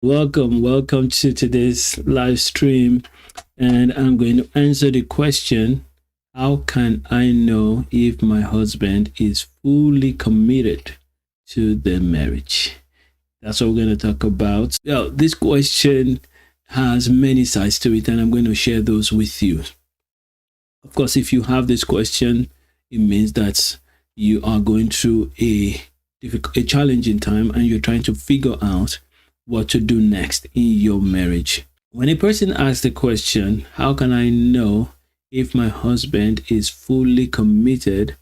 Welcome to today's live stream. And I'm going to answer the question, how can I know if my husband is fully committed to the marriage? That's what we're going to talk about. Well, this question has many sides to it, and I'm going to share those with you. Of course, if you have this question, it means that you are going through a challenging time and you're trying to figure out what to do next in your marriage. When a person asks the question, how can I know if my husband is fully committed?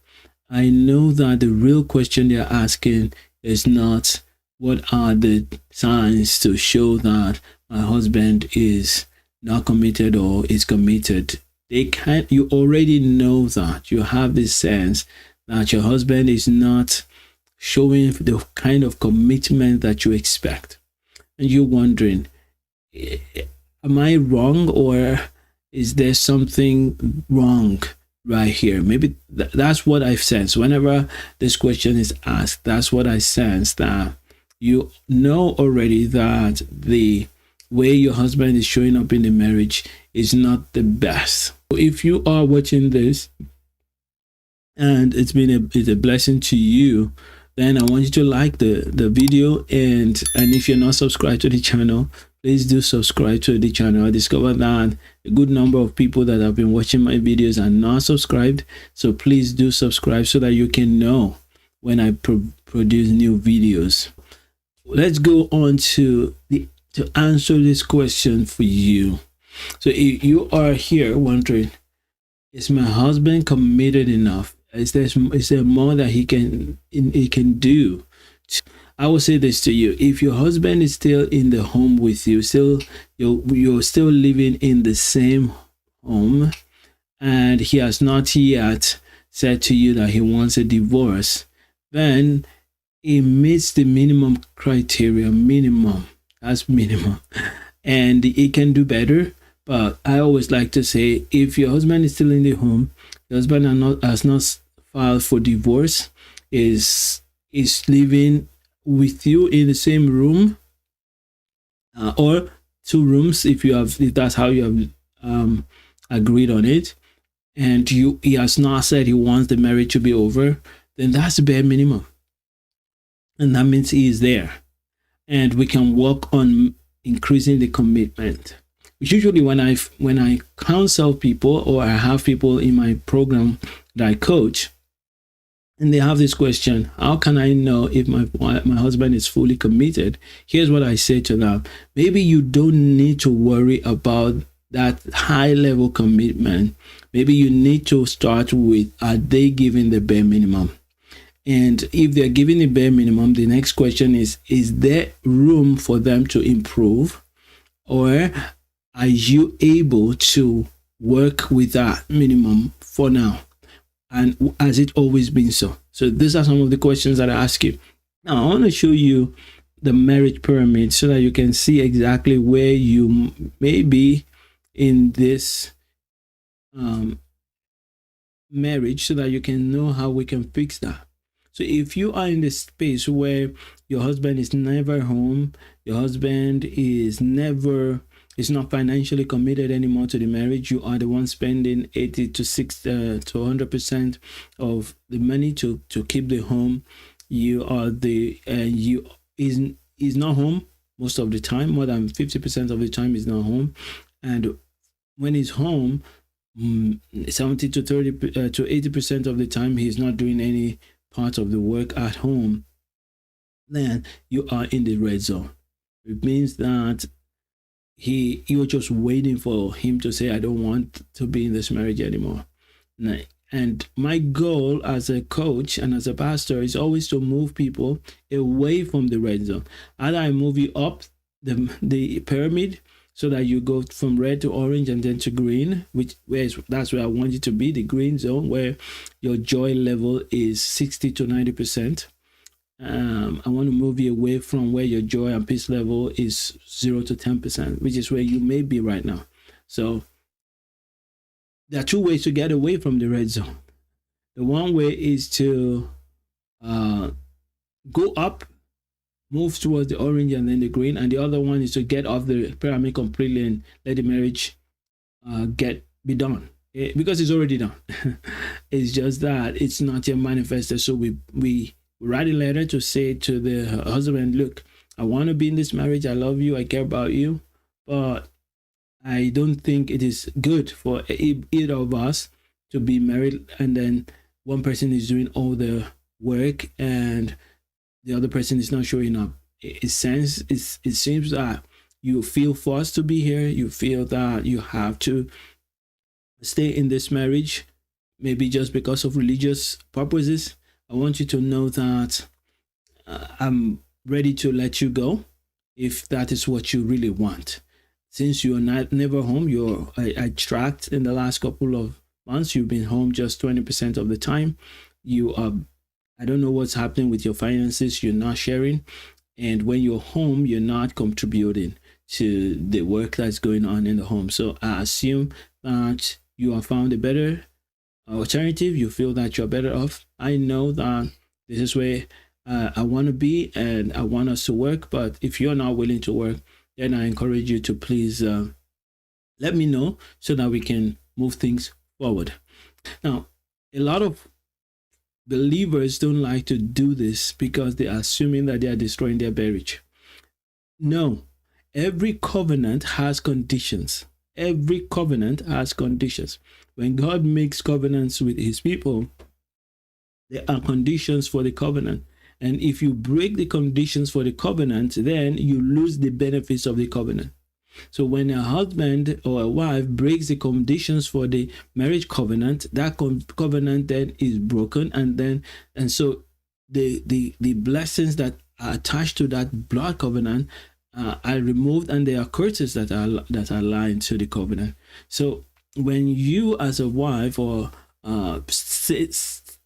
I know that the real question they're asking is not what are the signs to show that my husband is not committed or is committed. You already know that. You have this sense that your husband is not showing the kind of commitment that you expect. And you're wondering, am I wrong, or is there something wrong right here? Maybe that's what I've sensed. Whenever this question is asked, that's what I sense, that you know already that the way your husband is showing up in the marriage is not the best. If you are watching this and it's a blessing to you, then I want you to like the video, and if you're not subscribed to the channel, please do subscribe to the channel. I discovered that a good number of people that have been watching my videos are not subscribed, so please do subscribe so that you can know when I produce new videos. Let's go on to answer this question for you. So if you are here wondering, is my husband committed enough? Is there more that he can do? I will say this to you: if your husband is still in the home with you, you're still living in the same home, and he has not yet said to you that he wants a divorce, then it meets the minimum criteria. That's minimum, and it can do better. But I always like to say, if your husband is still in the home, your husband has not filed for divorce, is living with you in the same room, or two rooms if that's how you have agreed on it, and he has not said he wants the marriage to be over, then that's the bare minimum, and that means he is there, and we can work on increasing the commitment. Usually when I counsel people, or I have people in my program that I coach, and they have this question, how can I know if my husband is fully committed? Here's what I say to them: maybe you don't need to worry about that high level commitment. Maybe you need to start with, are they giving the bare minimum? And if they're giving the bare minimum, the next question is there room for them to improve? Or are you able to work with that minimum for now? And has it always been so? So these are some of the questions that I ask you. Now, I want to show you the marriage pyramid so that you can see exactly where you may be in this marriage, so that you can know how we can fix that. So if you are in this space where your husband is never home, your husband is not financially committed anymore to the marriage, you are the one spending 80 to 60 to 100% of the money to keep the home. You are is not home most of the time. More than 50% of the time is not home, and when he's home, 70 to 30 to 80% of the time he's not doing any part of the work at home. Then you are in the red zone. It means that you're just waiting for him to say, I don't want to be in this marriage anymore. And my goal as a coach and as a pastor is always to move people away from the red zone. Either I move you up the pyramid so that you go from red to orange and then to green, that's where I want you to be, the green zone, where your joy level is 60 to 90%. I want to move you away from where your joy and peace level is 0 to 10%, which is where you may be right now. So there are two ways to get away from the red zone. The one way is to go up move towards the orange and then the green, and the other one is to get off the pyramid completely and let the marriage be done. Because it's already done. It's just that it's not yet manifested. So we write a letter to say to the husband, look, I want to be in this marriage. I love you. I care about you, but I don't think it is good for either of us to be married and then one person is doing all the work and the other person is not showing up. It seems that you feel forced to be here. You feel that you have to stay in this marriage, maybe just because of religious purposes. I want you to know that I'm ready to let you go if that is what you really want. Since you're never home, I tracked in the last couple of months, you've been home just 20% of the time. You are, I don't know what's happening with your finances. You're not sharing. And when you're home, you're not contributing to the work that's going on in the home. So I assume that you have found a better alternative. You feel that you're better off. I know that this is where I want to be and I want us to work. But if you're not willing to work, then I encourage you to please let me know so that we can move things forward. Now, a lot of believers don't like to do this because they are assuming that they are destroying their marriage. No, every covenant has conditions. Every covenant has conditions. When God makes covenants with his people, there are conditions for the covenant. And if you break the conditions for the covenant, then you lose the benefits of the covenant. So when a husband or a wife breaks the conditions for the marriage covenant, that covenant then is broken, and so the blessings that are attached to that blood covenant are removed, and there are curses that are aligned to the covenant. So when you as a wife or state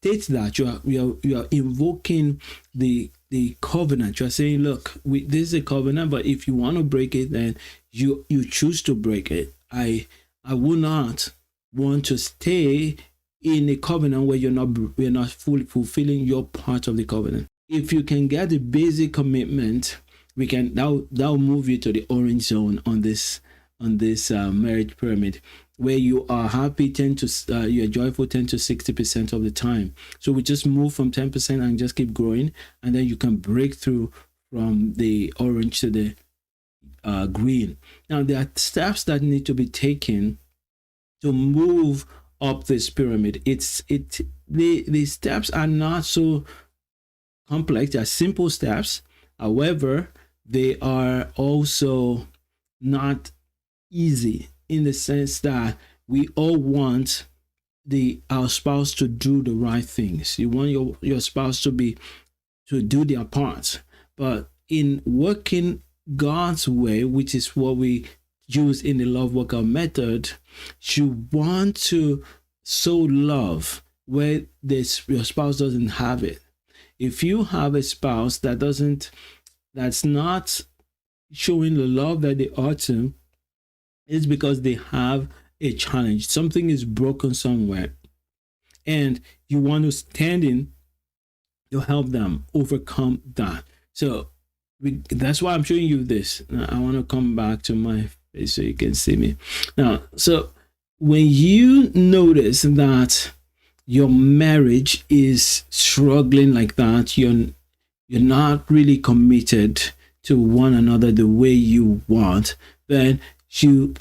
that you are invoking the covenant, you are saying, look, this is a covenant, but if you want to break it, then you choose to break it. I will not want to stay in a covenant where you're not fully fulfilling your part of the covenant. If you can get the basic commitment, we can that'll move you to the orange zone on this marriage pyramid, where you are happy you're joyful 10 to 60% of the time. So we just move from 10% and just keep growing, and then you can break through from the orange to the green. Now there are steps that need to be taken to move up this pyramid. The steps are not so complex. They're simple steps. However, they are also not easy, in the sense that we all want our spouse to do the right things. You want your spouse to do their part, but in working God's way, which is what we use in the love workout method, you want to sow love where your spouse doesn't have it. If you have a spouse that's not showing the love that they ought to, it's because they have a challenge. Something is broken somewhere, and you want to stand in to help them overcome that. So that's why I'm showing you this. Now, I want to come back to my face so you can see me. Now, so when you notice that your marriage is struggling like that, you're not really committed to one another the way you want, then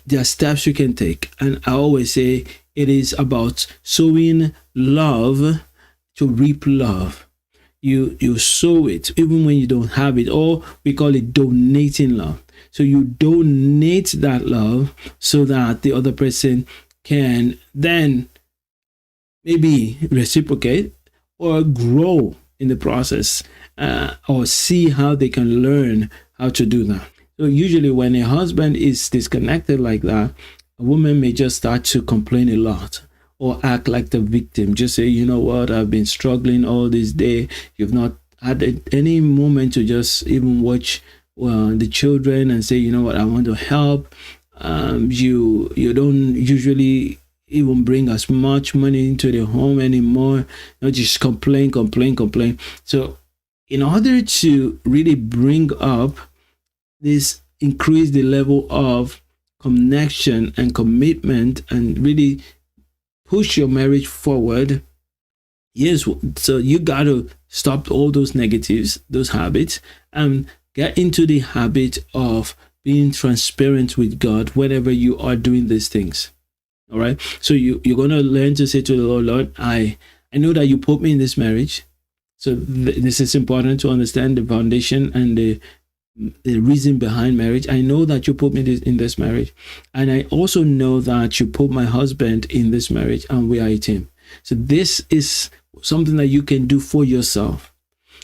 there are steps you can take. And I always say it is about sowing love to reap love. You sow it even when you don't have it, or we call it donating love. So you donate that love so that the other person can then maybe reciprocate or grow in the process, or see how they can learn how to do that. So usually when a husband is disconnected like that, a woman may just start to complain a lot or act like the victim. Just say, you know what, I've been struggling all this day. You've not had any moment to just even watch the children and say, you know what, I want to help. You don't usually even bring as much money into the home anymore. You just complain. So in order to really bring up this, increase the level of connection and commitment and really push your marriage forward. Yes, so you got to stop all those negatives, those habits, and get into the habit of being transparent with God whenever you are doing these things. All right. So you're going to learn to say to the Lord, Lord, I know that you put me in this marriage. So this is important to understand the foundation and the reason behind marriage. I know that you put me in this marriage. And I also know that you put my husband in this marriage and we are a team. So this is something that you can do for yourself.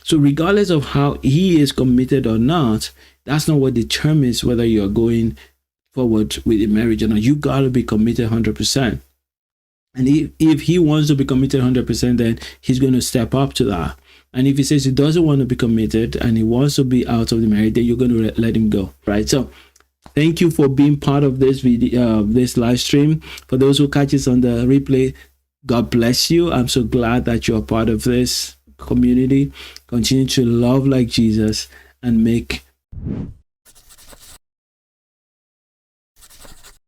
So regardless of how he is committed or not, that's not what determines whether you're going forward with a marriage or not. You got to be committed 100%. And if he wants to be committed 100%, then he's going to step up to that. And if he says he doesn't want to be committed and he wants to be out of the marriage, then you're going to let him go, right? So thank you for being part of this video, this live stream. For those who catch us on the replay, God bless you. I'm so glad that you're part of this community. Continue to love like Jesus and make